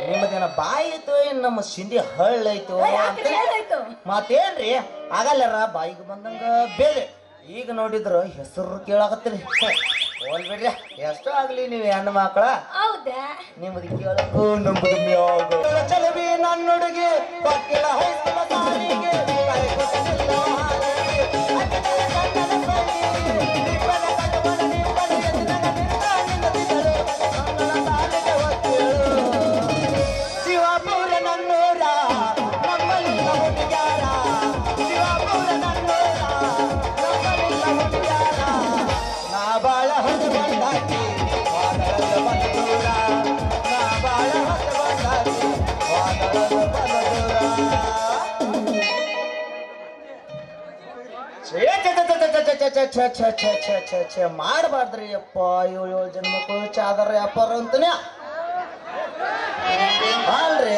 ನಿಮ್ಮದೇನ ಬಾಯಿ ಐತೋ ಏನ್ ನಮ್ಮ ಸಿಂಡಿ ಹಳ್ಳೈತೋ ಮತ್ತೇನ್ರಿ ಆಗಲ್ಲಾರ ಬಾಯಿಗೆ ಬಂದಂಗ ಬೇರೆ ಈಗ ನೋಡಿದ್ರ ಹೆಸರು ಕೇಳಾಕತ್ತೀರಿ ಹೋಲ್ಬಿಡ್ರಿ ಎಷ್ಟೋ ಆಗ್ಲಿ ನೀವ್ ಹೆಣ್ಣು ಮಕ್ಕಳ ನಿಮ್ಮದು ಕೇಳಕ್ಕೂ ನಂಬುದು ಮ್ಯಾಗ ಚಲವಿ ನನ್ನೊಡಗೆ ಪಕ್ಕಿಳ ಹೈಸ್ಕೂಲ ಸಾಲಿಗೆ ಮಾಡಬಾರ್ದ್ರಿ ಅಪ್ಪ 7 ಜನ್ಮಕ್ಕೂ ಚಾದರ ವ್ಯಾಪಾರ ಅಂತಾನೆ ಅಲ್ರಿ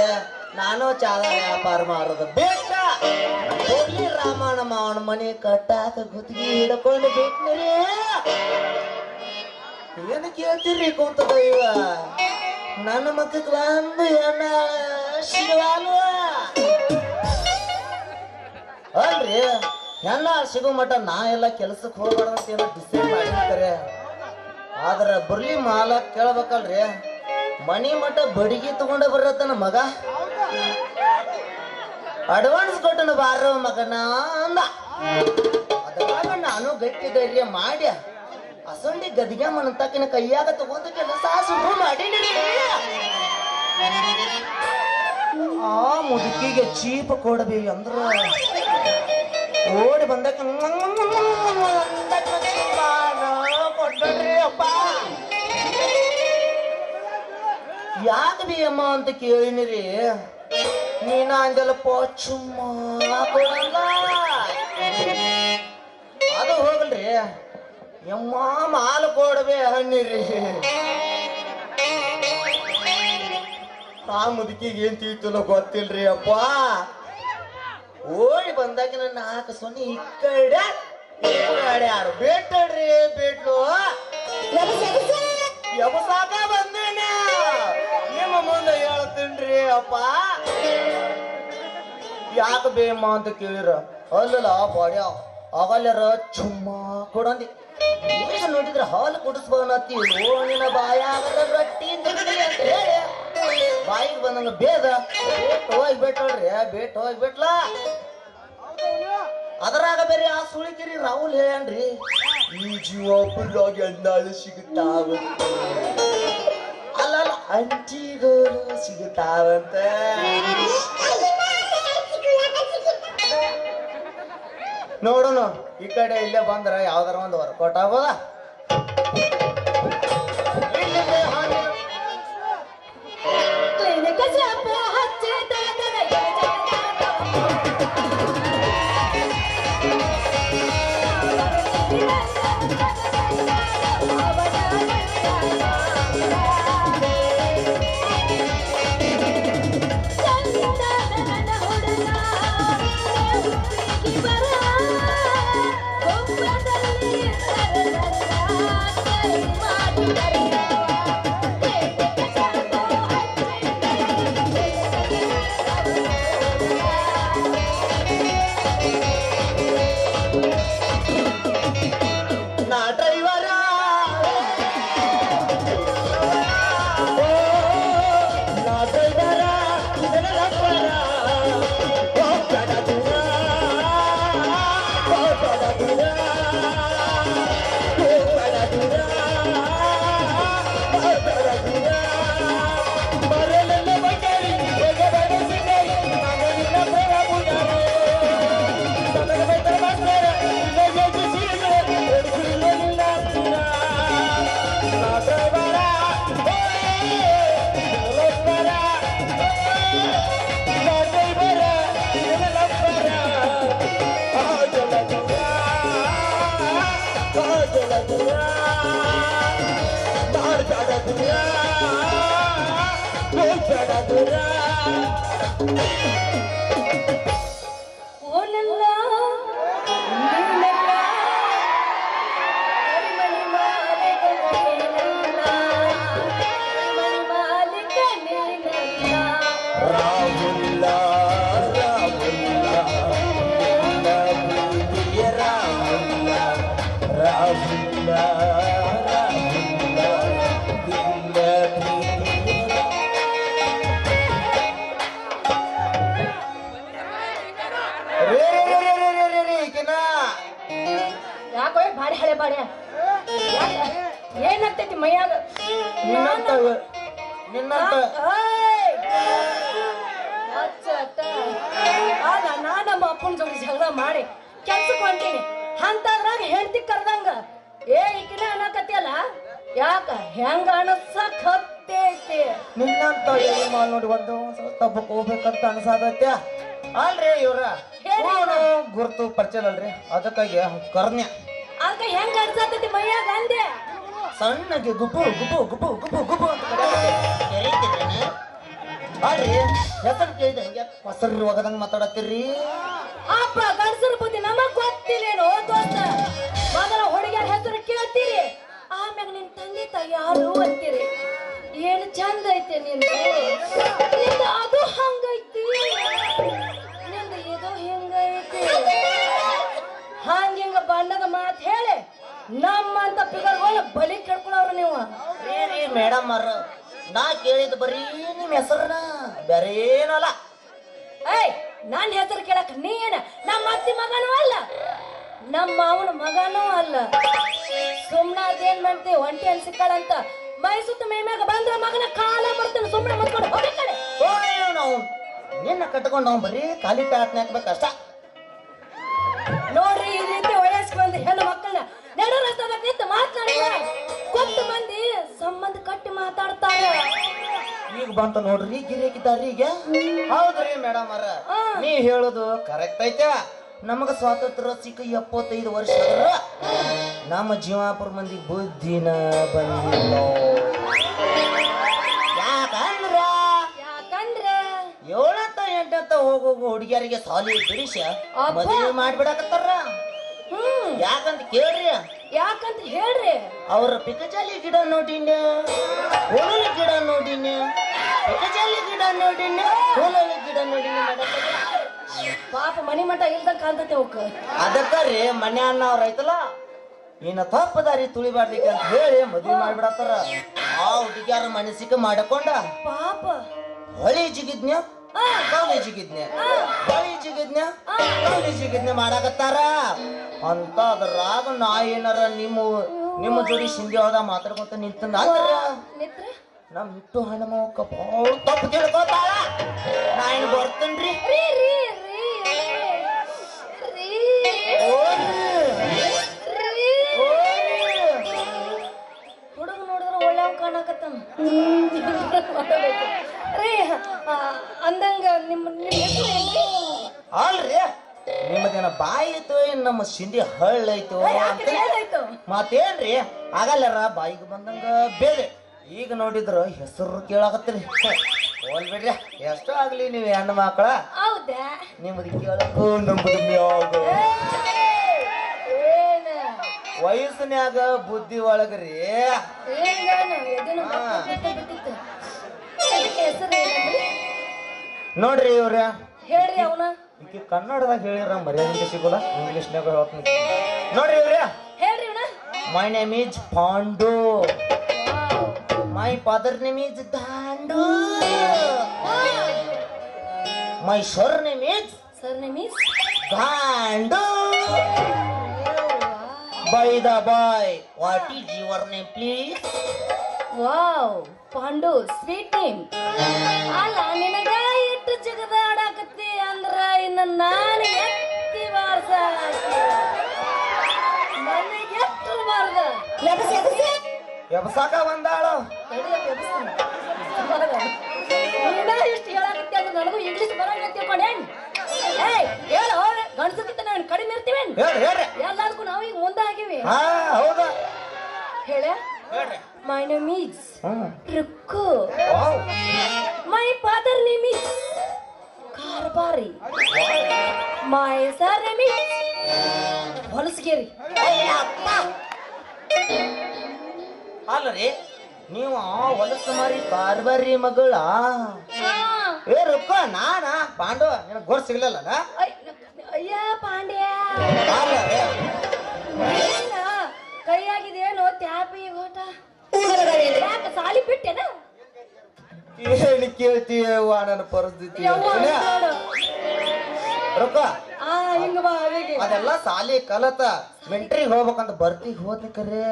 ನಾನು ಚಾದರ ವ್ಯಾಪಾರ ಮಾಡೋದು ಬೇಕ ಹೋಗ್ಲಿ ರಾಮಣ್ಣ ಮಾವನ ಮನೆ ಕಟ್ಟಾಕ ಗುತ್ತಿಗೆ ಹಿಡ್ಕೊಂಡು ಬೇಕ್ರಿ ಏನ್ ಕೇಳ್ತೀರಿ ಕುಂತದ ಇವ ನನ್ನ ಮಕ್ಕಳಿಗೆ ಒಂದು ಹೆಣ್ಣ ಸಿಗವಾಲು ಅಲ್ರಿ ಹೆಣ್ಣ ಸಿಗೋ ಮಠ ನಾ ಎಲ್ಲ ಕೆಲ್ಸಕ್ಕೆ ಹೋಗ್ಬಾರ್ದಂತ ಏನೋ ಡಿಸೈಡ್ ಮಾಡಿರ್ತಾರೆ ಆದ್ರ ಬರ್ಲಿ ಮಾಲ ಕೇಳ್ಬೇಕಲ್ರಿ ಮನಿ ಮಠ ಬಡಿಗೆ ತಗೊಂಡ ಬರತ್ತನ ಮಗ ಅಡ್ವಾನ್ಸ್ ಕೊಟ್ಟನ ಬಾರ ಮಗನ ಅಂದ ಅದ್ರಾಗ ನಾನು ಗಟ್ಟಿ ಧೈರ್ಯ ಮಾಡಿ ಅಸಂಡಿ ಗದಿಗೆ ಮನತಕಿನ ಕೈಯಾಗ ತಗೊಂಡ ಕೆಲಸ ಶುರು ಮಾಡಿ ಆ ಮುದುಕಿಗೆ ಚೀಪ ಕೊಡಬಿ ಅಂದ್ರ ಓಡಿ ಬಂದಕ್ಕೆ ಕೊಡ್ಬೇಡ್ರಿ ಅಪ್ಪ ಯಾಕೆ ಬಿ ಅಮ್ಮ ಅಂತ ಕೇಳಿನಿರಿ ನೀನ ಅಂಜಲಪ್ಪ ಚುಮ್ಮ ಕೊಡಲ್ಲ ಅದು ಹೋಗಲ್ರಿ ಯಮ್ಮ ಮಾಲು ಕೊಡಬೇ ಹಣ್ಣಿರಿ ಆ ಮುದುಕಿಗೆ ಏನ್ ತಿಳ್ತನೋ ಗೊತ್ತಿಲ್ರಿ ಅಪ್ಪ ಓಡಿ ಬಂದಾಗ ನನ್ನ 4 ಸೊನ್ನೆ ಈ ಕಡೆ ಯಾರು ಬೇಟಡ್ರಿ ಬೇಟ್ಲು ಎಬಸಾಕ ಬಂದೇನ ನಿಮ್ಮ ಮುಂದೆ ಹೇಳ್ತೀನ್ರಿ ಅಪ್ಪ ಯಾಕ ಬೇಮ್ಮ ಅಂತ ಕೇಳಿರ ಅಲ್ಲಲ್ಲ ಬಾಡ್ಯ ಆಗಲ್ಲಾರ ಚುಮ್ಮ ಕೊಡಂದಿ ಈಗ ನೋಡಿದ್ರೆ ಹಾಲು ಕುಡಿಸ್ಬೋನತ್ತಿ ನಿನ್ನ ಬಾಯಾಗದ ರೊಟ್ಟಿ ಅಂತ ಹೇಳಿ ಬಾಯಿಗೆ ಬಂದಂಗ ಬೇದ ಹೋಗ್ಬಿಟ್ಟಲ್ರಿ ಬೇಟ್ ಹೋಗ್ಬಿಟ್ಲ ಅದರಾಗ ಬೇರೆ ಆ ಸುಳಿಕಿರಿ ರಾಹುಲ್ ಹೇಳನ್ರಿ ಈ ಜೀವ ಫುಲ್ಲಾಗಿ ಅಣ್ಣಾಳು ಸಿಗುತ್ತಾವಂತ ಅಲ್ಲಲ್ಲ ಅಂಟಿಗಳು ಸಿಗುತ್ತಾವಂತ ನೋಡೋಣ ಈ ಕಡೆ ಇಲ್ಲೇ ಬಂದ್ರ ಯಾವ್ದಾರ ಒಂದು ವರ್ಕೌಟ್ ಆಗೋದ ಮಾಲಿಕ ಬಾಡ್ಯ ಏನಾಗ್ತೈತಿ ಮೈಯಾಗ ನಿನ್ನಂತ ಅಲ್ಲ ನಾ ನಮ್ಮ ಅಪ್ಪನ ಜೊತೆ ಜಗಳ ಮಾಡಿ ಕೆಲ್ಸಕ್ಕೆ ಹೊಂಟೀನಿ ಅಂತದ್ರಾಗ ಹೆಂಡತಿ ಕರ್ದಂಗ ಈಕಿನ ಅನ್ನಕತ್ತಿಯಲ್ಲ ಯಾಕ ಹೆಂಗ ಅನಸಕ್ ಹತ್ತೈತಿ ನಿನ್ನಂತ ನೋಡಿ ಒಂದು ತಬ್ಬಕ್ ಹೋಗ್ಬೇಕಂತ ಅನ್ಸಾದತ್ಯ ಅಲ್ರಿ ಇವ್ರ ಗುರುತು ಪರಿಚಯ ಅಲ್ರಿ ಅದಕ್ಕಾಗಿ ಕರ್ನ್ಯ ಅದಕ್ಕೆ ಹೆಂಗ ಅನ್ಸತೈತಿ ಮೈಯಾಗ ಅಂದೆ ಸಣ್ಣಗೆ ಗುಬ್ಬು ಗುಬ್ಬು ಗುಬ್ಬು ಗುಬ್ಬು ಗುಬ್ಬು ಅಂತ ಕರೀತೀರೇನ ಅಲ್ರಿ ಹೆಸರು ಕೇಳಿದ್ರೆ ಹೆಂಗೆ ಹೊಸರು ಒಗದಂಗ ಮಾತಾಡತ್ತೀರಿ ಅಪ್ಪ ಗಂಡಸರ ಬುದ್ಧಿ ನಮಗ್ ಗೊತ್ತಿಲ್ಲೇನೋ ದೋಸ್ತ ಮೊದಲ ಹುಡುಗಿಯರ ಹೆಸರು ಕೇಳ್ತೀರಿ ಆಮ್ಯಾಗ ನಿನ್ ತಂದೆ ತಾಯಿ ಯಾರು ಅಂತೀರಿ ಏನು ಚಂದ ಐತೆ ನಿಂದು ಅದು ಹಂಗೈತಿ ನಿಂದು ಇದು ಹಿಂಗೈತಿ ಹಂಗಿಂಗ ಬಣ್ಣದ ಮಾತು ಹೇಳಿ ನಮ್ಮಂತ ಪಿಗರ್ಗಳು ಬಲಿ ಕೇಳ್ಕೊಳವ್ರು ನೀವು ಮೇಡಮ್ ಅವ್ರ ನಾ ಕೇಳಿದ್ ಬರೀ ನಿಮ್ ಹೆಸರನ್ನ ಬೇರೆ ಏನಲ್ಲ ಏಯ್ ನನ್ನ ಹೆಸರು ಕೇಳಕ್ ನೀನ ನಮ್ಮ ಅತ್ತಿ ಮಗನೂ ಅಲ್ಲ ನಮ್ಮ ಮಾವನ ಮಗನೂ ಅಲ್ಲ ಸುಮ್ನ ಅದೇನ್ ಮಾಡ್ತಿ ಒಂಟಿ ಅನ್ಸಿಕ್ಕಳಂತ ಮೈಸುತ್ತ ಮೇಮ್ಯಾಗ ಬಂದ್ರ ಮಗನ ಕಾಲ ಬರ್ತಾನೆ ಸುಮ್ನೆ ಮುತ್ಕೊಂಡು ಹೋಗಿ ಕಡೆ ನಾವು ನಿನ್ನ ಕಟ್ಕೊಂಡು ನಾವು ಬರೀ ಖಾಲಿ ಪ್ಯಾಟ್ನ ಹಾಕ್ಬೇಕಷ್ಟ ನೋಡ್ರಿ ಈ ರೀತಿ ವಯಸ್ಸಿಗೆ ಬಂದ ಹೆಣ್ಣು ಮಕ್ಕಳನ್ನ ನಡು ರಸ್ತೆದಾಗ ನಿಂತು ಮಾತನಾಡಿದ ಕೊಟ್ಟ ಮಂದಿ ಸಂಬಂಧ ಕಟ್ಟಿ ಮಾತಾಡ್ತಾರೆ ಈಗ ಬಂತ ನೋಡ್ರಿ ಗಿರಿಕಿದ್ದಾರಿ ಈಗ ಹೌದ್ರಿ ಮೇಡಮ್ ಅವ್ರ ನೀ ಹೇಳುದು ಕರೆಕ್ಟ್ ಐತೆ ನಮಗ ಸ್ವಾತಂತ್ರ್ಯ ಸಿಕ್ಕ 75 ವರ್ಷ ಆದ್ರ ನಮ್ಮ ಜೀವಾಪುರ ಮಂದಿ ಬುದ್ಧಿನ ಬಂದಿಲ್ಲ ಯಾಕಂದ್ರೆ 7ತ 8ತ ಹೋಗೋಗು ಹುಡುಗಿಯರಿಗೆ ಸಾಲಿ ಬಿಡಿಸ ಮದುವೆ ಮಾಡ್ಬಿಡಕತ್ತಾರ ಯಾಕಂತ ಕೇಳ್ರಿ ಯಾಕಂತ ಹೇಳ್ರಿ ಅವ್ರ ಪಿಕಜಾಲಿ ಗಿಡ ನೋಡಿನ ಹುಳುಲ ಗಿಡ ನೋಡಿನ ಪಿಕಜಾಲಿ ಗಿಡ ನೋಡಿನ ಹುಳುಲ ಗಿಡ ನೋಡಿನ ಪಾಪ ಮನಿ ಮಠ ಇಲ್ದಂಗ ಕಾಣ್ತೈತೆ ಅವಕ್ಕ ಅದಕ್ಕರಿ ಮನೆ ಅನ್ನ ಅವ್ರ ಐತಲ್ಲ ಇನ್ನ ತಪ್ಪ ದಾರಿ ತುಳಿಬಾರ್ದಿಕ್ಕೆ ಅಂತ ಹೇಳಿ ಮದ್ವೆ ಮಾಡ್ಬಿಡತ್ತಾರ ಆ ಹುಡುಗಿಯಾರ ಮನಸ್ಸಿಗೆ ಮಾಡಕೊಂಡ ಪಾಪ ಹೊಳಿ ಜಿಗಿದ್ನ್ಯ ಕೌಲಿ ಜಿಗಿದ್ನ್ಯ ಹೊಳಿ ಜಿಗಿದ್ನ್ಯ ಕೌಲಿ ಜಿಗಿದ್ನ್ಯ ಮಾಡಾಕತ್ತಾರ ಅಂತ ಅದ್ರಾಗ ನಾ ಏನಾರ ನಿಮ್ಮ ಜೋಡಿ ಸಿಂಧಿ ಹೋದ ಮಾತಾಡ್ಕೊಂತ ನಿಂತ ನಮ್ ಇಟ್ಟು ಹಣ್ಣು ಮಕ್ಕ ಭಾಳ ತಪ್ಪು ತಿಳ್ಕೊತಾಳ ನಾ ಏನು ಬರ್ತೇನ್ರಿ ಹುಡುಗ ನೋಡಿದ್ರ ಒಳ್ಳೆ ಕಾಣಕತ್ತಾನ ರೀ ಅಂದಂಗ ನಿಮ್ಮ ಹೆಸರು ಅಲ್ರಿ ನಿಮ್ಮದೇನ ಬಾಯಿ ಐತೋ ಏನ್ ನಮ್ಮ ಸಿಂಧಿ ಹಳ್ಳ ಐತೋ ಮತ್ತೇನ್ರಿ ಆಗಲ್ಲರ ಬಾಯಿಗೆ ಬಂದಂಗ ಬೇರೆ ಈಗ ನೋಡಿದ್ರ ಹೆಸರು ಕೇಳಾಕತ್ತೀರಿ ಹೋಲ್ಬಿಡ್ರಿ ಎಷ್ಟೋ ಆಗ್ಲಿ ನೀವ್ ಹೆಣ್ಣು ಮಕ್ಕಳ ಹೌದಾ ನಿಮ್ಮದು ಕೇಳಕ್ಕೂ ನಮ್ಮದು ಮ್ಯಾಗ ವಯಸ್ಸಿನ್ಯಾಗ ಬುದ್ಧಿ ಒಳಗ್ರಿ ನೋಡ್ರಿ ಇವ್ರ ಹೇಳ್ರಿ ಅವನ ಈಗ ಕನ್ನಡದಾಗ ಹೇಳಿರ ಮರ್ಯಾದೆ ಸಿಗೋಲ್ಲ ಇಂಗ್ಲಿಷ್ನಾಗ ಹೇಳ್ತೀನಿ ನೋಡ್ರಿ ಇವ್ರ ಹೇಳ್ರಿ ಅವನ my name is Pandu my father name is Dandu my surname is Gandu by the boy what is your name please wow Pandu sweet name ಅಲ್ಲ ನಿನಗ ಇಟ್ಟು ಜಗದ ಆಡಾಕತ್ತಿ ಅಂದ್ರ ಇನ್ನು ನಾನು ಎತ್ತಿ ಬಾರ್ಸ ನನಗೆ ಎಷ್ಟು ಬಾರ್ದ ಎಬ್ಸಾಕ ಬಂದಾಳು ಇಷ್ಟು ಹೇಳಾಕತ್ತಿ ಅಂದ್ರೆ ನನಗೂ ಇಂಗ್ಲಿಷ್ ಬರಂಗ ತಿಳ್ಕೊಂಡೇನ್ ಏಯ್ ಹೇಳು ಗಂಡಸಕ್ಕಿಂತ ನಾನು ಕಡಿಮೆ ಇರ್ತೀವೇನ್ ಹೇಳ್ರಿ ಎಲ್ಲದಕ್ಕೂ ನಾವು ಈಗ ಮುಂದೆ ಆಗಿವಿ ಹಾ ಹೌದಾ ಹೇಳ ಹೇಳ್ರಿ My name is Rukku. My father name is Karbari. My surname is Holsgiri. ಅಲ್ಲರಿ ನೀವು ಹೊಲಸು ಮಾರಿ ಕಾರ್ಬಾರಿ ಮಗಳ ಏ ರುಕ್ಕ ನಾನ ಪಾಂಡು ನಿನಗೆ ಗೊರ್ ಸಿಗ್ಲಿಲ್ಲ ಅಯ್ಯ ಪಾಂಡ್ಯ ಕೈಯಾಗಿದೇನೋ ತ್ಯಾಪಿ ಗೋಟ ಯಾಕ ಸಾಲಿ ಬಿಟ್ಟೆನ ಏನು ಕೇಳ್ತೀಯವ್ವ ನನ್ನ ಪರಿಸ್ಥಿತಿ ರೊಕ್ಕ ಹಿಂಗ ಬಾ ಅವಿಗೆ ಅದೆಲ್ಲ ಸಾಲಿ ಕಲತ ಮಿಂಟ್ರಿಗೆ ಹೋಗ್ಬೇಕಂತ ಬರ್ತಿಗ್ ಹೋದ್ನಿ ಕರೆ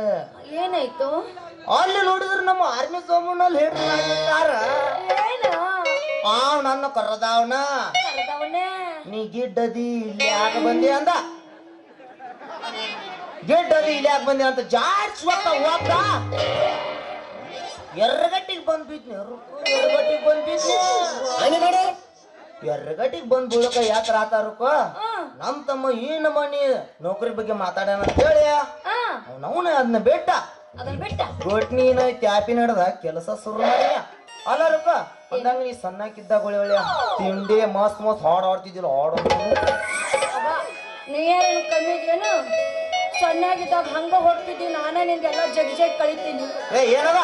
ಏನಾಯ್ತು ಅಲ್ಲಿ ನೋಡಿದ್ರೆ ನಮ್ಮ ಆರ್ಮಿ ಸೋಮಣ್ಣಲ್ಲಿ ಹೇಳ್ತಾರ ನನ್ನ ಕರ್ರದಾವನ ನೀ ಗಿಡ್ಡದಿ ಇಲ್ಲಿ ಯಾಕೆ ಬಂದಿ ಅಂದ ಗಿಡ್ಡದಿ ಇಲ್ಲಿ ಯಾಕೆ ಬಂದಿ ಅಂತ ಜಾಡ್ಸ್ವತ್ತ ಹೋಗ್ದ ಎರ್ರಗಟ್ಟಿಗೆ ಬಂದ್ ಬಿದ್ನಿ ಎರ್ರಗಟ್ಟಿಗೆ ಬಂದ್ ಬಿದ್ನಿ ಎರ್ರಗಟ್ಟಿಗೆ ಬಂದ್ ಬೀಳಕ ಯಾಕೆ ರಾತಾರಕ್ಕ ನಮ್ ತಮ್ಮ ಈ ನಮ್ಮನಿ ನೌಕರಿ ಬಗ್ಗೆ ಮಾತಾಡ್ಯಾನ ಅಂತ ಹೇಳಿ ಅವನ ಅದನ್ನ ಬೆಟ್ಟ ಗೋಟ್ನಿ ತ್ಯಾಪಿ ನಡೆದ ಕೆಲಸ ಶುರು ಮಾಡಿ ಅಲ್ಲ ರೊಕ್ಕ ಅಂದಂಗ ನೀ ಸಣ್ಣಕ್ಕಿದ್ದಾಗ ಒಳ್ಳೆ ತಿಂಡಿ ಮಸ್ತ್ ಮಸ್ತ್ ಹಾಡ್ ಆಡ್ತಿದ್ದಿಲ್ಲ ನೀರೇನು ಕಮ್ಮಿ ಇದೆಯೇನು ಸಣ್ಣಾಗಿದ್ದಾಗ ಹಂಗ ಹೊಡ್ತಿದ್ದಿ ನಾನೇ ನಿನ್ಗೆಲ್ಲ ಜಗ್ ಜಗ್ ಕಳಿತೀನಿ ಏನದ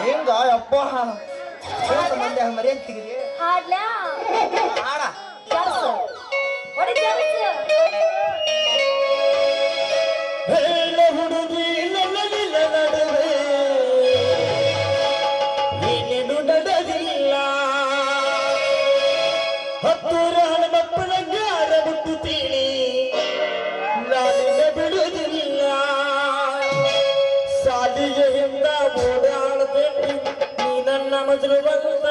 ಹಿಂಗ ಅಪ್ಪ ಮಂದಿ ಹಂಗ ಮರಿ ಅಂತಿದ್ರಿ ಹಾಡ್ಲಾ ಹಾಡ ಹೊಡಿ ಹುಡುಗಿ ನಡುವೆ ಏನೇನು ನಡೆದಿಲ್ಲ ಹತ್ತೂರ ಹಣಮಪ್ಪನ ಜ್ಞಾನ ಮುಟ್ಟುತ್ತೀನಿ ನಾನಿನ್ನ ಬಿಡುವುದಿಲ್ಲ ಸಾಲಿಗೆ ಹಿಂದ ಓಡಾಡಬೇಕು ನೀ ನನ್ನ ಮಜಲು ಬಂದ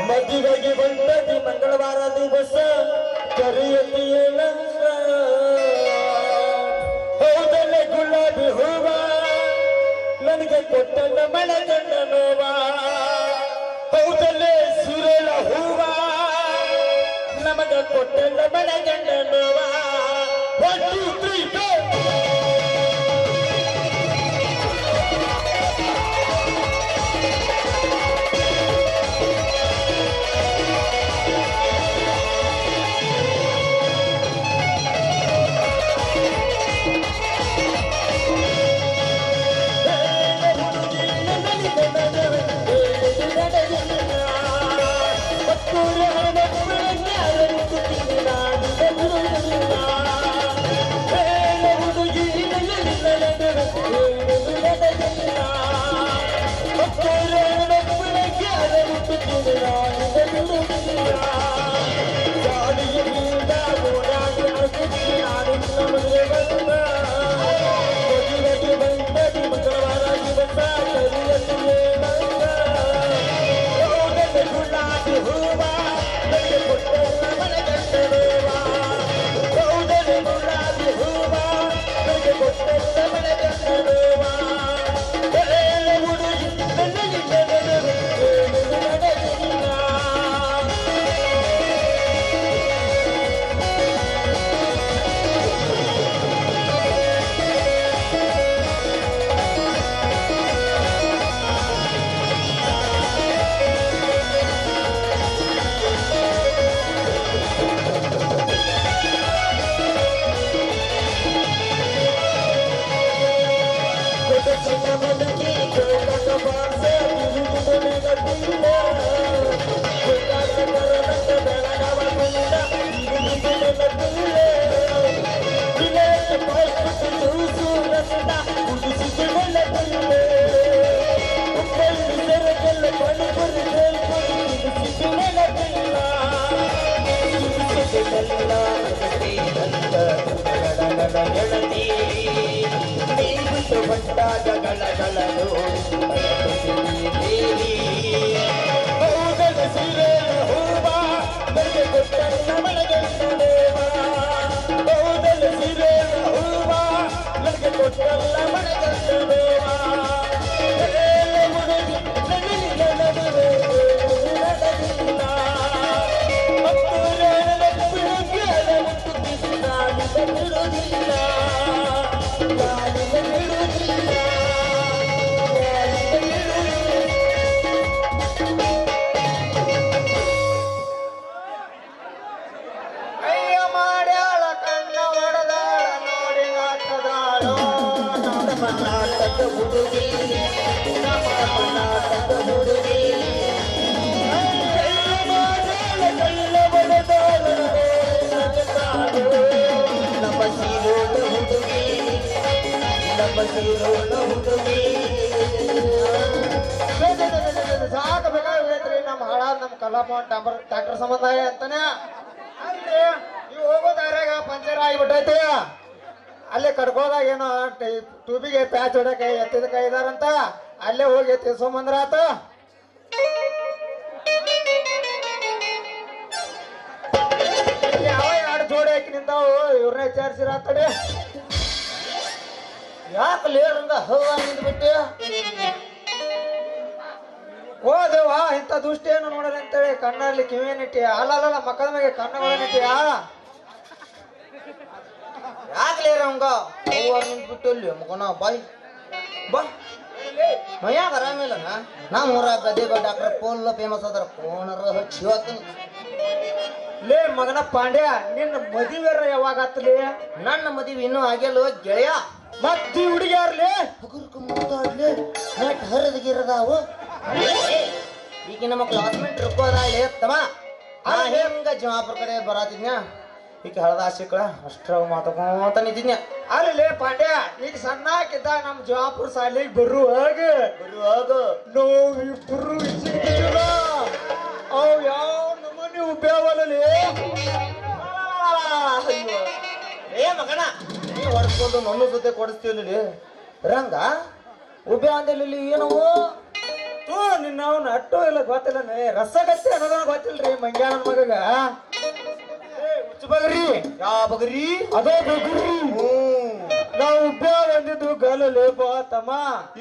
ಮದುವೆಗೆ ಬಂದದಿ ಮಂಗಳವಾರ ದಿವಸ ಕರೆಯತಿಯ ಹೌದಲ್ಲ ಗುಲಾಬಿ ಹೂವ ನನಗೆ ಕೊಟ್ಟಲ್ಲ ಮಳೆಗಣ್ಣ ನೋವ ಹೌದಲ್ಲೇ ಸುರಳ ಹೂವ ನಮಗ ಕೊಟ್ಟಲ್ಲ ಮಳೆಗಣ್ಣ ನೋವ 1 2 3 go ಕಲ್ಲಪ್ಪ ಟ್ರ್ಯಾಕ್ಟರ್ ಸಂಬಂಧ ಅಂತಾನೆ ಅಲ್ರಿ ನೀವು ಹೋಗೋ ದಾರ್ಯಾಗ ಪಂಚರ್ ಆಗಿಬಿಟ್ಟೈತಿ ಅಲ್ಲೇ ಕಡ್ಕೋದಾಗ ಏನೋ ಟ್ಯೂಬಿಗೆ ಪ್ಯಾಚ್ ಹೊಡಕ ಎತ್ತಿದ ಕೈ ಇದಾರಂತ ಅಲ್ಲೇ ಹೋಗಿ ತಿಳ್ಸೊಂಬಂದ್ರ ಆತ ಯಾವ ಎರಡು ಜೋಡಿ ಹಾಕಿ ನಿಂತಾವು ಇವ್ರನ್ನ ವಿಚಾರಿಸಿರತ್ತಡೆ ಯಾಕೆ ಲೇರಂಗ ಹೌದ ನಿಂದ್ಬಿಟ್ಟು ಹೋದೇವಾ ಇಂಥ ದುಷ್ಟ ಏನು ನೋಡಲ್ಲ ಅಂತೇಳಿ ಕಣ್ಣಲ್ಲಿ ಕಿವಿಯನ್ನಿಟ್ಟಿಯ ಅಲ್ಲಲ್ಲ ಮಕ್ಕದ ಮೇಲೆ ಕಣ್ಣುಗಳನ್ನಿಟ್ಟಿಯ ಯಾಕೆ ಲೇರಂಗ ಹೌವ ನಿಂದ್ಬಿಟ್ಟು ಅಲ್ಲಿ ಮಗನ ಬಾಯ್ ಬಾ ಮೈಯಾಗ ಆರಾಮಿಲ್ಲ ನಮ್ಮ ಊರಾಗ ಗದಿಗ ಡಾಕ್ಟರ್ ಪೋಲ್ ಫೇಮಸ್ ಅದಾರ ಕೋಣರ ಹಚ್ಚಿ ಹೋಗ್ತಾನೆ ಲೇ ಮಗನ ಪಾಂಡ್ಯ ನಿನ್ನ ಮದುವೆರ ಯಾವಾಗ ಆತ್ಲಿ ನನ್ನ ಮದುವೆ ಇನ್ನೂ ಆಗಿಲ್ಲ ಗೆಳೆಯ ಮತ್ತಿ ಹುಡುಗಿಯಾರ್ಲಿ ಹಗುರ್ಕ ಮಾತಾಡ್ಲಿ ನೆಟ್ ಹರಿದಗಿರದಾವು ಈಗ ನಮ್ಮ ಕ್ಲಾಸ್ಮೇಟ್ ರುಕ್ಕೋದಾಗ್ಲಿ ತಮ್ಮ ಆ ಹೆಂಗ ಜಮಾಪುರ ಕಡೆ ಬರಾತಿದ್ನ ಈಗ ಹಳದ ಆಶಿಕಳ ಅಷ್ಟ್ರಾಗ ಮಾತಾಡ್ಕೊಂತ ನಿಂತಿದ್ನ ಅಲ್ಲಿ ಪಾಂಡ್ಯ ಈಗ ಸಣ್ಣಕ್ಕಿದ್ದ ನಮ್ ಜವಾಪುರ ಸಾಲಿಗೆ ಬರುವಾಗ ನಾವಿಬ್ರು ಸಿಕ್ಕಿಲ್ಲ ಅವ್ ಯಾವ ನಮ್ಮನೆ ಉಬ್ಯಾವಲ್ಲಿ ಏ ಮಗನ ನೀ ಹೊಡ್ಸ್ಕೊಂಡು ನನ್ನ ಜೊತೆ ಕೊಡಿಸ್ತೀವಿ ರಂಗ ಉಬ್ಬೆ ಅಂದಲ್ಲಿ ಏನವು ತೂ ನಿನ್ನ ಅವ್ನ ಅಟ್ಟೋ ಇಲ್ಲ ಗೊತ್ತಿಲ್ಲ ರಸಗತ್ತೆ ಅನ್ನೋದನ್ನ ಗೊತ್ತಿಲ್ರಿ ಮಂಗ್ಯಾನ ಮಗಗ ಬಗರಿ ಯಾವ ಬಗರಿ ಅದೇ ಬಗರಿ ನಾವು ಉಬ್ಬ್ಯಾ ಬಂದಿದ್ದು ಗಲಲೇ ಬಾ ತಮ್ಮ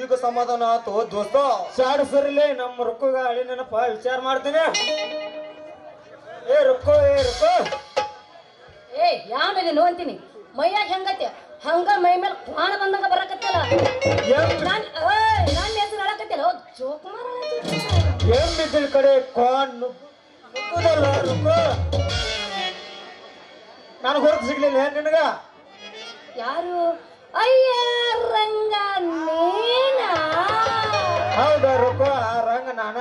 ಈಗ ಸಮಾಧಾನ ಆತು ದೋಸ್ತ ಸಾಡು ಸರಿಲೇ ನಮ್ಮ ರೊಕ್ಕಗ ಅಳಿ ನೆನಪ ವಿಚಾರ ಮಾಡ್ತೀನಿ ಏ ರೊಕ್ಕೋ ಏ ಯಾವ ನೀನು ಅಂತೀನಿ ಮೈಯಾಗ ಹೆಂಗತ್ತೆ ಹಂಗ ಮೈ ಮೇಲೆ ಕ್ವಾಣ ಬಂದಂಗ ಬರಕತ್ತಲ್ಲ ನನ್ನ ಹೆಸರು ಹೇಳಕತ್ತಿಲ್ಲ ಜೋಕ್ ಏನ್ ಬಿದ್ದಿಲ್ ಕಡೆ ಕಾನ್ ನುಕ್ಕುದಲ್ಲ ನುಕ್ಕು ನಾನು ಹೊರತು ಸಿಗ್ಲಿಲ್ಲ ಏನ್ ನಿನಗ ಯಾರು ಅಯ್ಯ ರಂಗ ನೀನಾ ಹೌದಾ ರೊಕ್ಕ ಆ ರಂಗ ನಾನ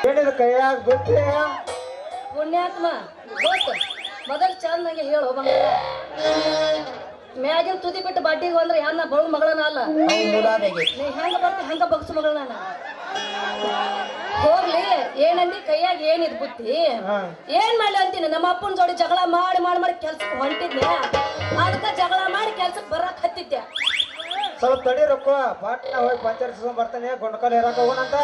ಏನಿದ ಕೈಯಾಗ ಬಿಟ್ಟೆ ಪುಣ್ಯಾತ್ಮ ಗೊತ್ತ ಮೊದಲು ಚಂದಂಗೆ ಹೇಳು ಬಂಗಾರ ಮ್ಯಾಗಿನ ತುದಿ ಬಿಟ್ಟು ಬಡ್ಡಿಗೆ ಬಂದ್ರೆ ಯಾನ ಬಳು ಮಗಳನ ಅಲ್ಲ ನೀ ಹೆಂಗ ಬರ್ತಿ ಹಂಗ ಬಗ್ಸು ಮಗಳ ನಾನು ಹೋಗ್ಲಿ ಏನಂದಿ ಕೈಯಾಗ ಏನಿದ್ ಬುತ್ತಿ ಏನ್ ಮಾಡ್ಲಿ ಅಂತೀನಿ ನಮ್ಮ ಅಪ್ಪನ ಜೋಡಿ ಜಗಳ ಮಾಡಿ ಮಾಡಿ ಮಾಡಿ ಕೆಲ್ಸಕ್ಕೆ ಹೊಂಟಿದ್ನೆ ಅದಕ್ಕ ಜಗಳ ಮಾಡಿ ಕೆಲ್ಸಕ್ಕೆ ಬರಕ್ ಹತ್ತಿದ್ದೆ ಸ್ವಲ್ಪ ತಡಿ ರೊಕ್ಕ ಪಾಟ್ನ ಹೋಗಿ ಪಂಚಾಯತ್ ಬರ್ತಾನೆ ಗುಂಡಕಲ್ ಹೇರಕ್ ಹೋಗೋಣಂತ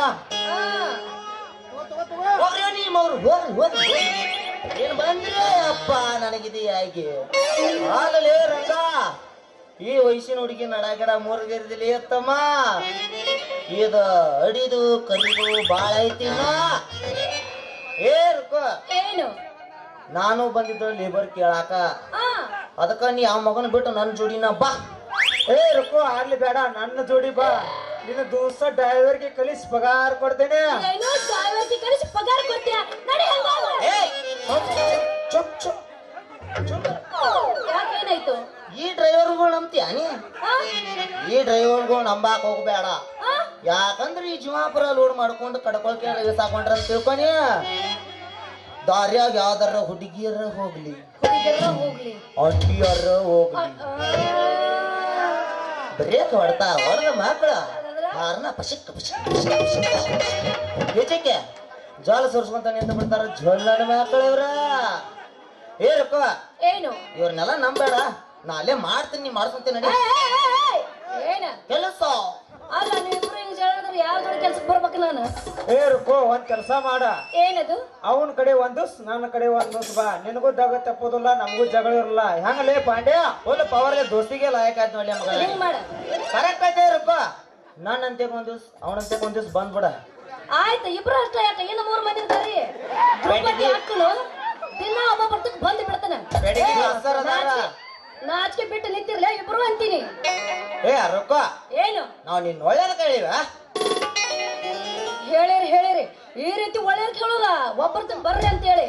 ಏನ್ ಬಂದ್ರೆ ಅಪ್ಪ ನನಗಿದೆಯಾಗಿ ಆಗಲೇ ರಂಗ ಈ ವಯಸ್ಸಿನ ಹುಡುಗಿ ನಡಗಡ ಮೂರ್ಗಿರ್ದಿಲಿ ತಮ್ಮ ಇದು ಅಡಿದು ಕರಿದು ಬಾಳ ಐತಿನ ಏನು ನಾನು ಬಂದಿದ್ದು ಲೇಬರ್ ಕೇಳಾಕ ಅದಕ್ಕ ನೀ ಆ ಮಗನ ಬಿಟ್ಟು ನನ್ನ ಜೋಡಿನ ಬಾ ಏ ರೊಕ್ಕ ಆಗ್ಲಿ ಬೇಡ ನನ್ನ ಜೋಡಿ ಬಾ ನಿನ್ನ ದೋಸ್ತ ಡ್ರೈವರ್ಗೆ ಕಲಿಸಿ ಪಗಾರ ಕೊಡ್ತೇನೆ ಏನಾಯ್ತು ಈ ಡ್ರೈವರ್ಗಳು ನಂಬ್ತೀಯ ನೀ ಈ ಡ್ರೈವರ್ಗಳು ನಂಬಾಕ್ ಹೋಗ್ಬೇಡ ಯಾಕಂದ್ರೆ ಈ ಜೀವಾಪುರ ಲೋಡ್ ಮಾಡ್ಕೊಂಡು ಕಡ್ಕೊಳ್ಕೆ ಸಾಕೊಂಡ್ರ ಅಂತ ತಿಳ್ಕೊನಿ ದಾರ್ಯಾಗ ಯಾವ್ದಾರ ಹುಡುಗಿಯರ ಹೋಗ್ಲಿ ಅಂಟಿಯರ ಹೋಗ್ಲಿ ಬ್ರೇಕ್ ಹೊಡ್ತಾ ಹೊಡೆದ ಮಕ್ಕಳ ಹಾರನ ಪಶಿಕ್ ಹೆಚ್ಚಕ್ಕೆ ಜೋಳ ಸುರ್ಸ್ಕೊಂತ ನಿಂತು ಬಿಡ್ತಾರ ಜೋಳ ಮಕ್ಕಳು ಇವ್ರ ಏರಪ್ಪ ಏನು ಇವ್ರನ್ನೆಲ್ಲ ನಂಬೇಡ ನಾ ಅಲ್ಲೇ ಮಾಡ್ತೀನಿ ಮಾಡ್ಸ್ಕೊಂತೀನಿ ನಡಿ ಕೆಲಸ ಅಲ್ಲ ನೀವಿಬ್ರು ಹಿಂಗ್ ಹೇಳಿದ್ರೆ ಯಾವ ಜೋಡಿ ಕೆಲ್ಸಕ್ಕೆ ಬರ್ಬೇಕು ನಾನು ಏ ರುಕೋ ಒಂದ್ ಕೆಲಸ ಮಾಡ ಏನದು ಅವನ ಕಡೆ ಒಂದು ನನ್ನ ಕಡೆ ಒಂದು ಬಾ ನಿನಗೂ ಜಗ ತಪ್ಪೋದಿಲ್ಲ ನಮಗೂ ಜಗಳ ಇರಲ್ಲ ಹೆಂಗಲೇ ಪಾಂಡ್ಯ ಒಂದು ಪವರ್ಲೆ ದೋಸ್ತಿಗೆ ಲಾಯಕ್ ಆಯ್ತು ನೋಡಿ ಮಗ ಹಿಂಗ್ ಮಾಡ ಕರೆಕ್ಟ್ ಆಯ್ತಾ ಇರಪ್ಪ ನಾನಂತೆ ಒಂದ್ ದಿವ್ಸ ಅವನಂತೆ ಒಂದ್ ದಿವ್ಸ ಬಂದ್ಬಿಡ ಆಯ್ತು ಇಬ್ರು ಅಷ್ಟ ಯಾಕೆ ಇನ್ನು 3 ಮಂದಿ ಇರ್ತಾರಿ ಹಾಕಲು ದಿನ ಒಬ್ಬ ಬರ್ತಕ್ ಬಂದ್ ಬಿಡ್ತಾನೆ ನಾಚಿಕೆ ಬಿಟ್ಟು ನಿಂತಿರ್ಲ ಇಬ್ರು ಅಂತೀನಿ ಏ ರೊಕ್ಕ ಏನು ನಾವ್ ನಿನ್ ಒಳ್ಳೇದ ಕೇಳಿವ ಹೇಳಿರಿ ಈ ರೀತಿ ಒಳ್ಳೆಯವ್ರು ಕೇಳೋಲ್ಲ ಒಬ್ಬರ್ತ ಬರ್ರಿ ಅಂತ ಹೇಳಿ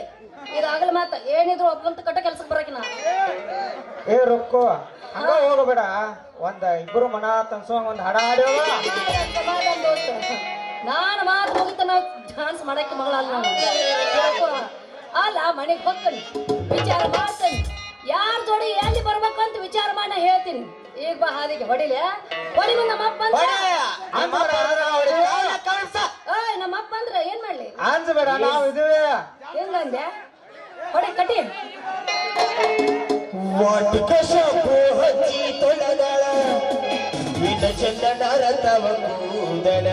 ಇದಾಗಲ ಮಾತ ಏನಿದ್ರು ಒಬ್ಬಂತ ಕಟ್ಟ ಕೆಲ್ಸಕ್ಕೆ ಬರಕಿನ ಏ ರೊಕ್ಕೋ ಹಂಗ ಹೋಗಬೇಡ ಒಂದ್ ಇಬ್ರು ಮನ ತನ್ಸೋಂಗ್ ಒಂದ್ ಹಾಡ ಹಾಡ್ಯವ ನಾನು ಮಾತು ಮುಗಿತ ನಾವು ಡಾನ್ಸ್ ಮಾಡಕ್ಕೆ ಮಗಳಲ್ಲ ಅಲ್ಲ ಮನೆಗೆ ಹೋಗ್ತಾನೆ ವಿಚಾರ ಮಾಡ್ತಾನೆ ಯಾರ ಜೋಡಿ ಎಲ್ಲಿ ಬರ್ಬೇಕು ಅಂತ ವಿಚಾರ ಮಾಡಿ ಹೇಳ್ತೀನಿ ಈಗ ಬಾ ಹಾದಿಗೆ ಹೊಡಿಲೆ ಹೊಡಿ ನಮ್ಮ ಅಪ್ಪ ಓಯ್ ನಮ್ಮ ಅಪ್ಪ ಅಂದ್ರ ಏನ್ ಮಾಡ್ಲಿ ಅನ್ಸಬೇಡ ನಾವು ಇದ್ದೀವಿ ಹೆಂಗಂದೆ ಹೊಡೆ ಕಟಿ ವಾಟಿಕ ಶಾಂಪು ಹಚ್ಚಿ ತೊಳೆದಳ ಇದ ಚಂದನರ ತವ ಕೂದಲ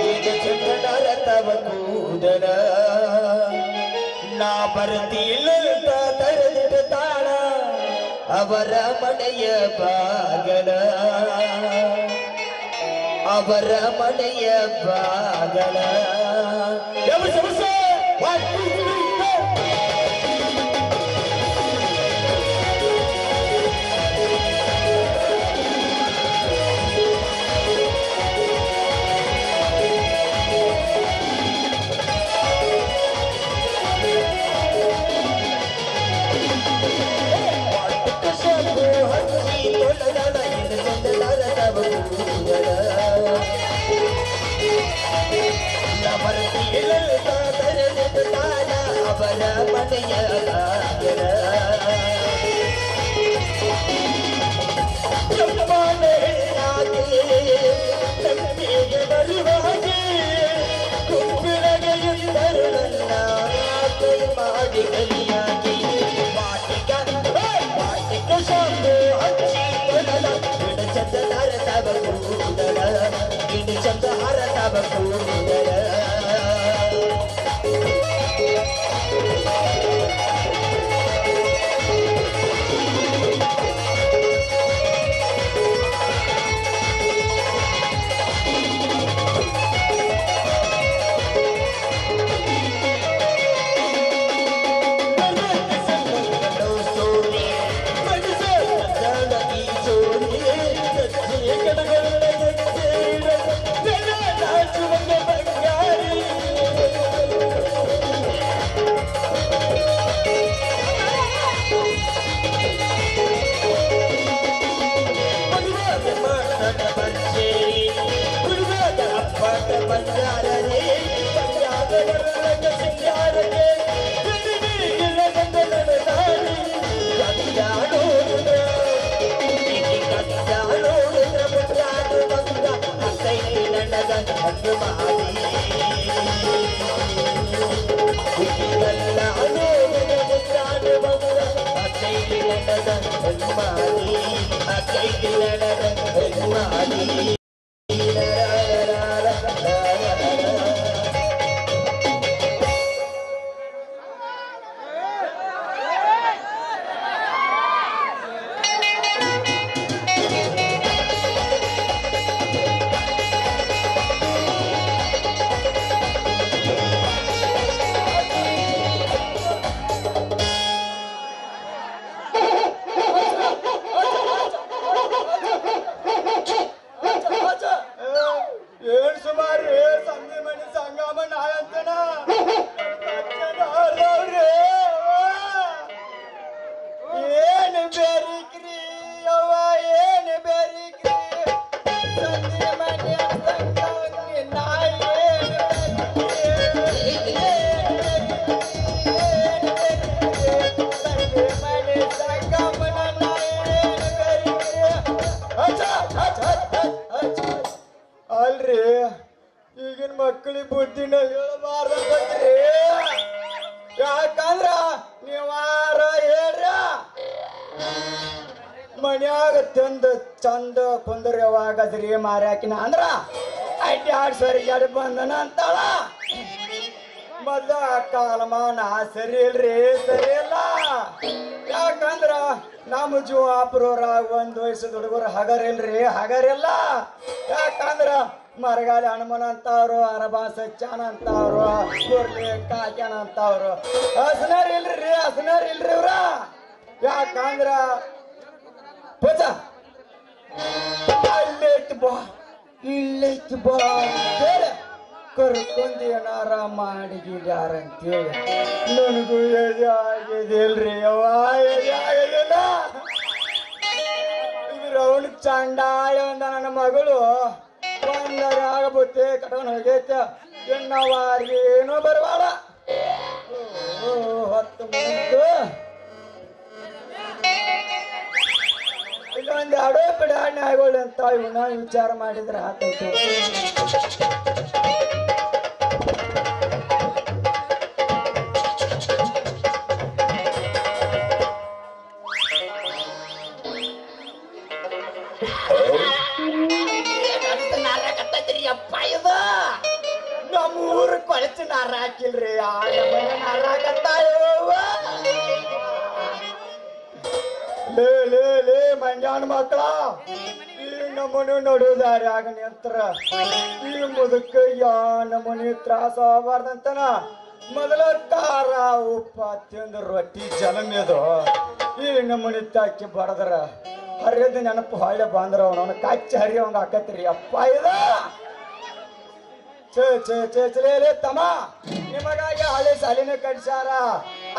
ಇದ ಚಂದನರ ತವ ಕೂದಲ ನಾ ಬರ್ತಿಲ್ಲ ತರದಿಡ್ತಾಳ ಅವರ ಮನೆಯ ಬಾಗಲ ಅವರ ಮನೆಯ ಬಾಗಲ ಅವರ ಮನೆಯ ಮಾಡಿ ಕಲಿಯಾಗಿ ವಾಟಿಕ ಶಾಂಪು ಹಚ್ಚಿ ತೊಳೆದ ಗಿಡ ಚಂದ ಹರತವ ಕೂದಲ ಗಿಡ ಚಂದ ಹರತವ ಕೂದಲ ಈಗಿನ ಮಕ್ಕಳಿಗೆ ಬುದ್ಧಿನ ಹೇಳಬಾರ್ದ್ರಿ ಯಾಕಂದ್ರ ನೀವಾರ ಹೇಳ್ರ ಮನ್ಯಾಗ ತಂದ ಚಂದ ಕುಂದರ್ಯವಾಗದ್ರಿ ಮಾರ್ಯಾಕಿನ ಅಂದ್ರ ಅಡ್ಡಾಡ್ ಸರಿ ಜಡ್ ಬಂದನ ಅಂತಾಳ ಮೊದ್ಲ ಕಾಲಮಾನ ಸರಿ ಇಲ್ರಿ ಸರಿ ಇಲ್ಲ ಯಾಕಂದ್ರ ನಮ್ಮ ಜೀವಾಪುರವ್ರಾಗ ಒಂದ್ ವಯಸ್ಸದ ಹುಡುಗರು ಹಗರಿಲ್ರಿ ಹಗರಿಲ್ಲ ಯಾಕಂದ್ರ ಮರಗಾಲಿ ಹನುಮನ್ ಅಂತವ್ರು ಅರಬಾ ಸಚ್ಚಾನ ಅಂತವ್ರು ಕುರ್ಲಿ ಕಾಕ್ಯಾನ ಅಂತವ್ರು ಹಸನರ್ ಇಲ್ರಿ ಹಸನರ್ ಇಲ್ರಿ ಇವ್ರ ಯಾಕಂದ್ರ ಪೂಜ ಅಲ್ಲೈತಿ ಬಾ ಇಲ್ಲೈತಿ ಬಾ ಅಂತೇಳಿ ಕರ್ಕೊಂಡ್ ಏನಾರ ಮಾಡಿಗಿಡ್ಯಾರ ಅಂತೇಳಿ ನನಗೂ ಎದೆ ಆಗಿದಿಲ್ರಿ ಅವ್ವ ಎದೆ ಆಗಿದಿಲ್ಲ ಇದ್ರ ಅವಳು ಚಂಡಾಳ ಅಂದ ನನ್ನ ಮಗಳು ಒಂದರ ಆಗಬುತ್ತೆ ಕಟ್ಕೊಂಡು ಹೋಗೈತೆ ಏನೋ ಬರವಾಳ 10 ಮುಂದು ಇಲ್ಲೊಂದು ಅಡೋ ಬಿಡ ನಾಯಿಗಳು ಅಂತ ಇವನ್ನ ವಿಚಾರ ಮಾಡಿದ್ರೆ ಆತೈತಿ. ನಮ್ಮ ಊರು ಕೊಳಚು ನಾರ ಹಾಕಿಲ್ರಿ ಆ ನಮ್ಮನೆ ನಾರ ಹಾಕತ್ತಾಯವ್ವ. ಲೇ ಮಂಜಾನ ಮಕ್ಕಳ ಈ ನಮ್ಮನೆ ನಡುದಾರಿ ಆಗ ನಿಂತರ ಈ ಮುದಕ್ಕ ಯಾ ನಮ್ಮನೆ ತ್ರಾಸ ಆಗಬಾರ್ದಂತನ ಮೊದಲ ಖಾರ ಉಪ್ಪ ತಿಂದು ರೊಟ್ಟಿ ಜಲಮ್ಯದು ಈ ನಮ್ಮನೆ ತಾಕಿ ಬಡದ್ರ ಹರಿಯದ ನೆನಪು ಹೊಳ್ಳೆ ಬಂದ್ರ ಅವನ ಕಚ್ಚಿ ಹರಿಯವಂಗ ಹಾಕತ್ರಿ ಅಪ್ಪ ಇದ ಚೇ ತಮ್ಮ ನಿಮಗಾಗಿ ಹಳೆ ಸಾಲಿನ ಕಟ್ಸಾರ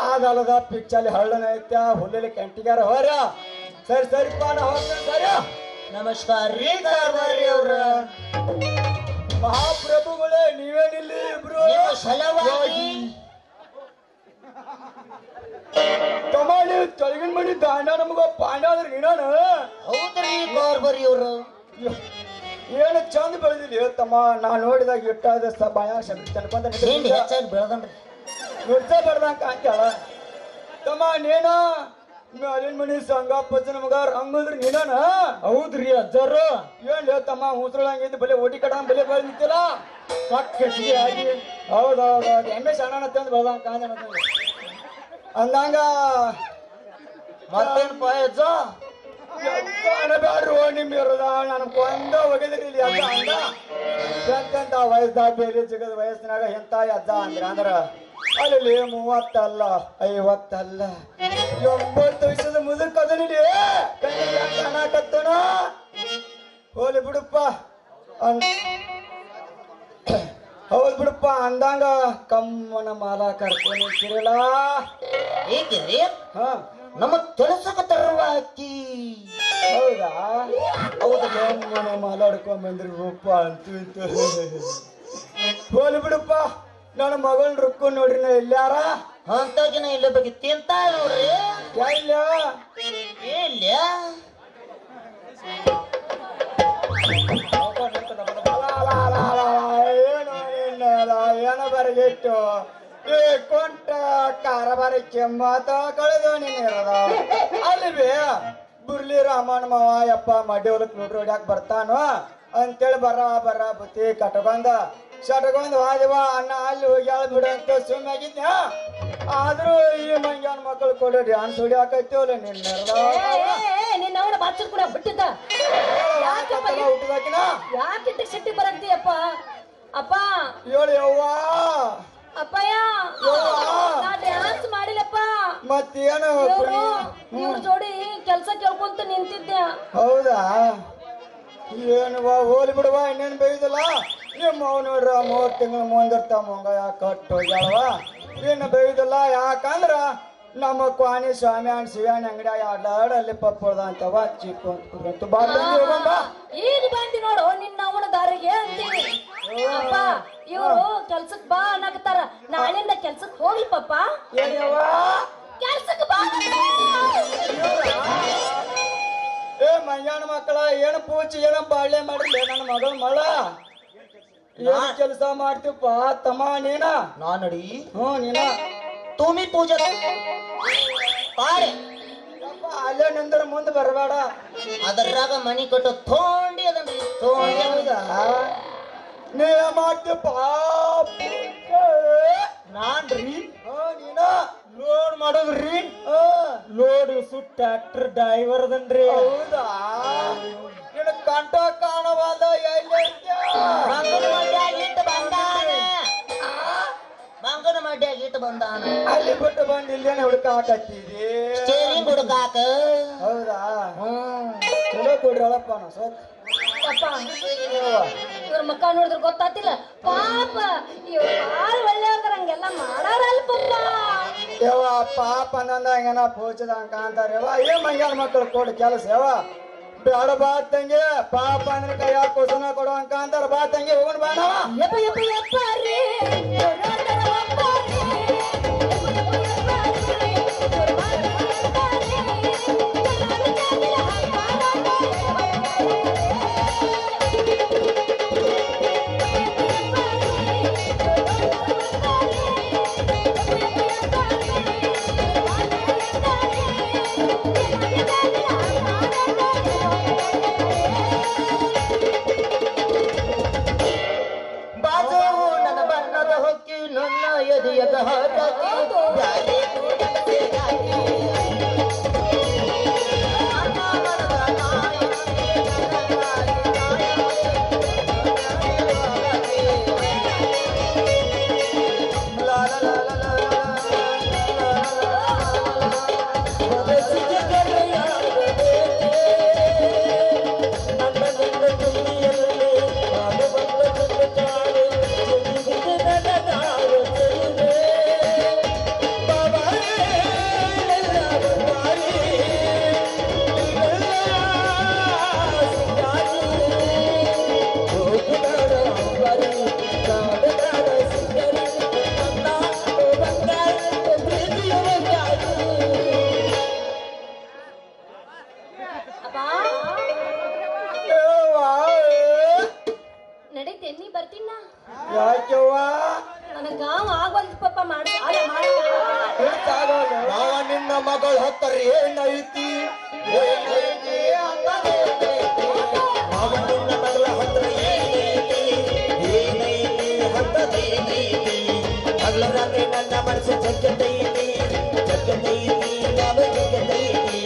ಆದಲ್ಲದ ಪಿಚ್ಚಲ್ಲಿ ಹಳ್ಳನ ಐತ್ಯ ಹುಲ್ಲಲ್ಲಿ ಕಂಟಿಗಾರ ಹೋರ ಸರಿಪಾ ನಾ ಹೋಗ್ತೇನೆ ಸರಿ. ನಮಸ್ಕಾರ ರೀ ಗಾರ್ಬಾರಿ ಅವ್ರ. ಮಹಾಪ್ರಭುಗಳೇ ನೀವೇನಿಲ್ಲಿ ಇಬ್ರು ಸಲವಾಗಿ ತಮ್ಮ ನೀವು ತೊಳಗಿನ ಮನಿ ದಾಂಡ ನಮಗ ಪಾಂಡ ಅಂದ್ರೆ ನೀನಾನ. ಹೌದ್ರಿ ಗಾರ್ಬಾರಿ ಅವ್ರು. ಏನು ಚಂದ ಬೆಳೆದಿಲ್ಲ ತಮ್ಮ ನಾ ನೋಡಿದಾಗ ಇಟ್ಟಾದ ಭಯ ತನ್ಕೊಂಡ ಹೆಚ್ಚಾಗಿ ಬೆಳೆದನ್ರಿ ನುಡ್ಸ ಬೆಳ್ದಂಗ ಕಾಂತಾಳ ತಮ್ಮ ನೀನ ಮ್ಯಾಲಿನ ಮನಿ ಸಂಗಪ್ಪಜ್ಜ ನಮಗ ರಂಗದ್ರಿ ನೀನಾನ. ಹೌದ್ರಿ ಅಜ್ಜಾರು. ಏನ್ ತಮ್ಮ ಉಸ್ರಳಂಗಿದ್ದು ಬಲೆ ಓಟಿ ಕಡ ಬಲೆ ಬೆಳೆ ನಿಂತಿಲ್ಲ ಹೆಚ್ಚಿಗೆ ಆಗಿ. ಹೌದೌದೌದು ಎಮ್ಮೆ ಸಣ್ಣ ತಂದು ಬೆಳ್ದಂಗ ಕಾಂತ ಅಂದಂಗ ಮತ್ತೇನಪ್ಪ ಅಜ್ಜ? ಬ್ಯಾಡ್ರು ನಿಮ್ ಇರೋದ ನನ್ ಕೊಂದ ಒಗದ್ರಿ ಇಲ್ಲಿ ಅಜ್ಜ ಅಂದ ಎಂತೆಂತ ವಯಸ್ಸದಾಗ ಬೇರೆ ಜಗದ ವಯಸ್ಸಿನಾಗ ಎಂತ ಅಜ್ಜ ಅಂದ್ರ ಅಲ್ಲಿ 30 ಅಲ್ಲ 50 ಅಲ್ಲ 80 ವಯಸ್ಸದ ಮುದುಕ ಅದನಿಲಿ ಕಾಣಕತ್ತನ. ಹೋಲಿ ಬಿಡಪ್ಪ ಹೌದ್ ಬಿಡಪ್ಪ ಅಂದಂಗ ಕಮ್ಮನ ಮಾಲ ಕರ್ಕೊಂಡಿರ್ತಿರಲ್ಲ. ಏಕೆರಿ ಹಾ ನಮ್ಮ ಕೆಲಸಕ್ಕ ತರವಾಕಿ. ಹೌದಾ ಹೌದಾ ಕಮ್ಮನ ಮಾಲಾಡ್ಕೊಂಡ್ ಬಂದ್ರಿ ರೂಪ ಅಂತ ಹೋಲಿ ಬಿಡಪ್ಪ. ನನ್ನ ಮಗಳ್ ರುಕ್ಕು ನೋಡ್ರಿ ನಾ ಎಲ್ಲಾರ ಅಂತ ಜನ ಇಲ್ಲ ಬಗ್ಗೆ ತಿಂತ ನೋಡ್ರಿ. ಎಲ್ಲ ಇಲ್ಲ ಏನೋ ಬರಗಿಟ್ಟು ಈ ಕೊಂಟ ಕಾರಬಾರಿ ಕೆಮ್ಮತ ಕಳೆದು ನೀನಿರದ ಅಲ್ಲಿ ಬೇ ಬುರ್ಲಿ ರಾಮಣ್ಣ ಮಾವ ಯಪ್ಪ ಮಡ್ಡಿ ಹೊಲಕ್ ನೋಡ್ರಿ ಹೊಡ್ಯಾಕ ಬರ್ತಾನು ಅಂತೇಳಿ ಬರ ಬುತ್ತಿ ಶಟಗೊಂದ್ ವಾದಿವ ಅಣ್ಣ ಅಲ್ಲಿ ಹೋಗ್ಯಾಳ ಬಿಡಂತ ಸುಮ್ಮಾಗಿದ್ನ. ಆದ್ರೂ ಈ ಮಂಗ್ಯಾನ ಮಕ್ಕಳು ಕೊಡ ಡ್ಯಾನ್ಸ್ ಹೊಡಿಯಾಕೈತಿವಲ್ಲ ನಿನ್ನ ಅವನ ಬಾಚರ್ ಕೂಡ ಬಿಟ್ಟಿದ್ದ ಹುಟ್ಟಿದಾಕಿನ ಯಾಕೆ ಸಿಟ್ಟಿ ಬರಕ್ತಿಯಪ್ಪ ಅಪ್ಪ ಹೇಳಿ ಯವ್ವ ಅಪ್ಪಯ್ಯ ನಾ ಡ್ಯಾನ್ಸ್ ಮಾಡಿಲ್ಲಪ್ಪ. ಮತ್ತೇನು ಇವ್ರ ಜೋಡಿ ಕೆಲ್ಸ ಕೇಳ್ಕೊಂತ ನಿಂತಿದ್ದೆ. ಹೌದಾ ಏನುವ ಹೋಲಿ ಬಿಡುವ ಇನ್ನೇನು ಬೈದಲ್ಲ ನಿಮ್ಮ ಅವ್ ನೋಡ್ರ 30 ತಿಂಗಳು ಮುಂದಿರ್ತಾವ ಮಂಗ ಯಾಕೆ ಕಟ್ಟು ಹೋಗ್ಯಾಳವ ಇನ್ನು ಬೈದಲ್ಲ. ಯಾಕಂದ್ರ ನಮ್ಮ ಕ್ವಾಣಿ ಸ್ವಾಮಿ ಅಣ್ಣ ಶಿವಾಣಿ ಅಂಗಡಿ ಅಡ್ಡಾಡಲ್ಲಿ ಪಪ್ಪದ ಅಂತವ ಚಿಪ್ಪು ಈಗ ಬಂದಿ ನೋಡು ನಿನ್ನ ಅವನ ದಾರಿಗೆ ಅಂತೀನಿ. ಅಪ್ಪ ಇವ್ರು ಕೆಲ್ಸಕ್ ಬಾ ಅನ್ನಕತ್ತಾರ. ನಾಳಿಂದ ಕೆಲ್ಸಕ್ ಹೋಗ್ಲಿ ಪಪ್ಪ. ಕೆಲ್ಸಕ್ ಬಾ. ಏ ಮಂಜಾನ ಮಕ್ಕಳ ಏನು ಪೂಜೆ ಏನೋ ಬಾಳ್ಳೆ ಮಾಡಿಲ್ಲ ನನ್ನ ಮಗಳ ಮಳ ಏನ್ ಕೆಲಸ ಮಾಡ್ತೀವಪ್ಪ ತಮ್ಮ ನೀನ. ನಾನಡಿ ನೀನ ತುಮಿ ಪೂಜೆ ಪಾರೆ ಅಲ್ಲೇ ನಿಂದ್ರ ಮುಂದೆ ಬರಬೇಡ. ಅದರಾಗ ಮನಿ ಕಟ್ಟೋ ಥೋಂಡಿ ಅದನ್ರಿ ಥೋಂಡಿ. ಹೌದಾ ನೀ ಮಾಡ್ತೀವಪ್ಪ ನಾನ್ರಿ ನೀನ ಲೋಡ್ ಮಾಡೋದ್ರಿ ಲೋಡ್ ಟ್ರ್ಯಾಕ್ಟರ್ ಡ್ರೈವರ್ ಅದನ್ರಿ. ಹೌದಾ ನಿನ್ನ ಕಂಠ ಕಾಣವಾದ ಮಂಗನ ಮಡ್ಯಾಗ ಇಟ್ಟು ಬಂದಾನ ಅಲ್ಲಿ ಬಿಟ್ಟು ಬಂದು ಇಲ್ಲೇನೆ ಹುಡುಕಾಕತ್ತಿದಿ ಸ್ಟೇರಿಂಗ್ ಹುಡುಕಾಕ. ಹೌದಾ ಚಲೋ ಕೊಡ್ರಳಪ್ಪ ನಾ ಸತ್ ಅಪ್ಪ ಇವ್ರ ಮಕ್ಕ ನೋಡಿದ್ರೆ ಗೊತ್ತಾತಿಲ್ಲ ಪಾಪ ಇವ್ರು ಬಾಳ ಒಳ್ಳೆಯವ್ರ ಹಂಗೆಲ್ಲ ಮಾಡಾರಲ್ಲ ಪಪ್ಪ. ಯವ್ವ ಪಾಪ ಅಂದಂದ ಹಂಗನ ಪೋಚದಂಗ ಕಾಂತಾರವ ಏ ಮಂಗ್ಯಾನ ಮಕ್ಕಳು ಕೊಡು ಕೆಲಸ ಯವ್ವ ಬೇಡ ಬಾ ತಂಗಿ ಪಾಪ ಅಂದ್ರೆ ಕೈ ಹಾಕೋಸನ ಕೊಡುವಂಗ ಕಾಂತಾರ ಬಾ ತಂಗಿ ಹೋಗೋಣ ಬಾಣವ. ಯಪ್ಪ ಯಪ್ಪ ಯಪ್ಪ ರೀ ಯಾಕೆವ್ವ ನನಗ ಆಗಂತ ಪಾಪ ಮಾಡ ಅಲ್ಲ ಮಾಡ ಮಾವ ನಿನ್ನ ಮಗಳು ಹತ್ತರ ಏನೈತಿ ಮಾವ ನಿನ್ನ ಮಗಳ ಹತ್ರ ಏನೈತಿ ಹತ್ತದೇನೈತಿ ಹಗಲ ರಾತ್ರಿ ನನ್ನ ಮನಸ್ಸು ಜಗ್ಗತೈತಿ ಯಾವ ಜಗ್ಗತೈತಿ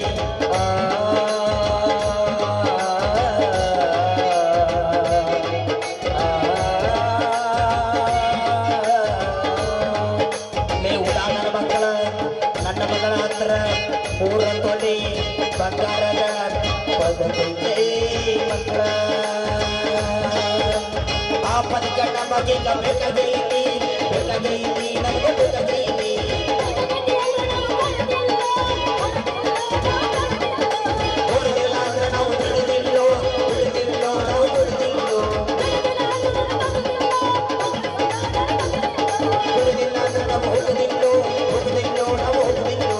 ನನ್ನ ಮಗಳ ಹತ್ರ ಪೂರ ತೊಡಿ ಬಂಗಾರದ ಪದಕೈತೆ ಮಕ್ಕಳ ಆ ಪದಕ ನಮಗೆ ಬೇಕಾಗೈತಿ ನಮಗೆ ಬೇಕಾಗೈತಿ ಹೊಡೆದಿಲ್ಲ ಅಂದ್ರೆ ನಾವು ದುಡಿದಿಲ್ಲೋ ನಾವು ದುಡಿದಿಲ್ಲೋ ದುಡಿದಿಲ್ಲ ಅಂದ್ರೆ ನಾವು ಹೋಗುದಿಲ್ಲೋ ನಾವು ಹೋಗುದಿಲ್ಲೋ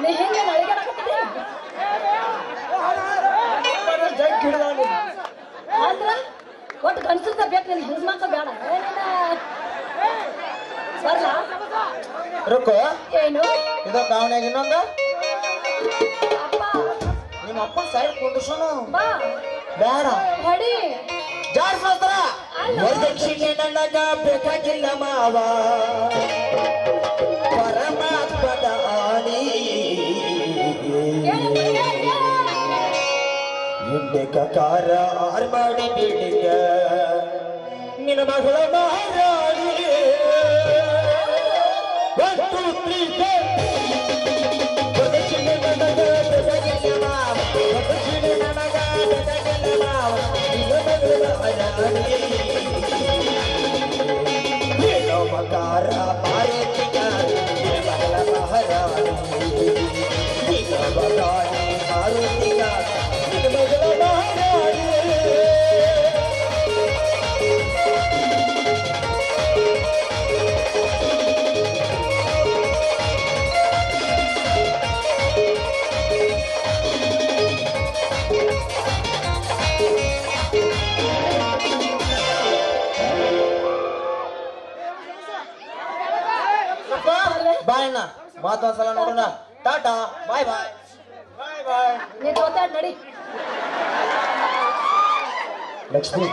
ನೀ ಹೆಂಗೆ ಅಳಿಗಾಡಕತ್ತಿ ಅಂದ್ರ ಒಟ್ಟು ಗಂಡಸರ್ದ ಬೇಕು ನಿನ್ ಹೆಣ್ಮಕ್ಳು ಬೇಡ ಬರ್ಲಾ ರುಕ್ಕು ಏನು ಇದು ಕಾವನ್ಯಾಗ ಇನ್ನೊಂದು ಅಪ್ಪ ನಿಮ್ಮ ಅಪ್ಪ ಸೈಡ್ ಕುಂಡ್ಸೋನು ಬಾ ಬೇಡ ಹೊಡಿ ಜಾಡ್ಸೋದ್ರ ವರದಕ್ಷಿಣೆ ನನಗ ಬೇಕಾಗಿಲ್ಲ ಮಾವ ಪರಮಾತ್ಮದ ಆಣಿ ಹಿಂದೆ ಕಕಾರ ಆರ್ ಮಾಡಿ ಬಿಡಿಗ ನಿನ್ನ ಮಗಳ ಮಹಾರಾಣಿ 1 2 3 ವರದಕ್ಷಿಣೆ ನನಗ ಬೇಕಾಗಿಲ್ಲ ಮಾವ ವರದಕ್ಷಿಣೆ ನನಗ ಬೇಕಾಗಿಲ್ಲ ಮಾವ ನಿನ್ನ ಮಗಳ ಮಹಾರಾಣಿ ಮಕಾರ ಮಾರುತಿಗ ನಿನ್ನ ಮಗಳ ಮಹಾರಾಣಿ ಬಗಾಡಿ ಮಾರುತಿಗ ನಿನ್ನ ಮಗಳ ಮಹಾರಾಣಿ ಬಾಯ್ ಅಣ್ಣ ಮತ್ತೊಂದ್ಸಲ ನೋಡೋಣ ಟಾಟಾ ಬಾಯ್ ಬಾಯ್ ನೀ ತೋತಾಡ್ ನಡಿ ಲಕ್ಷ್ಮಿ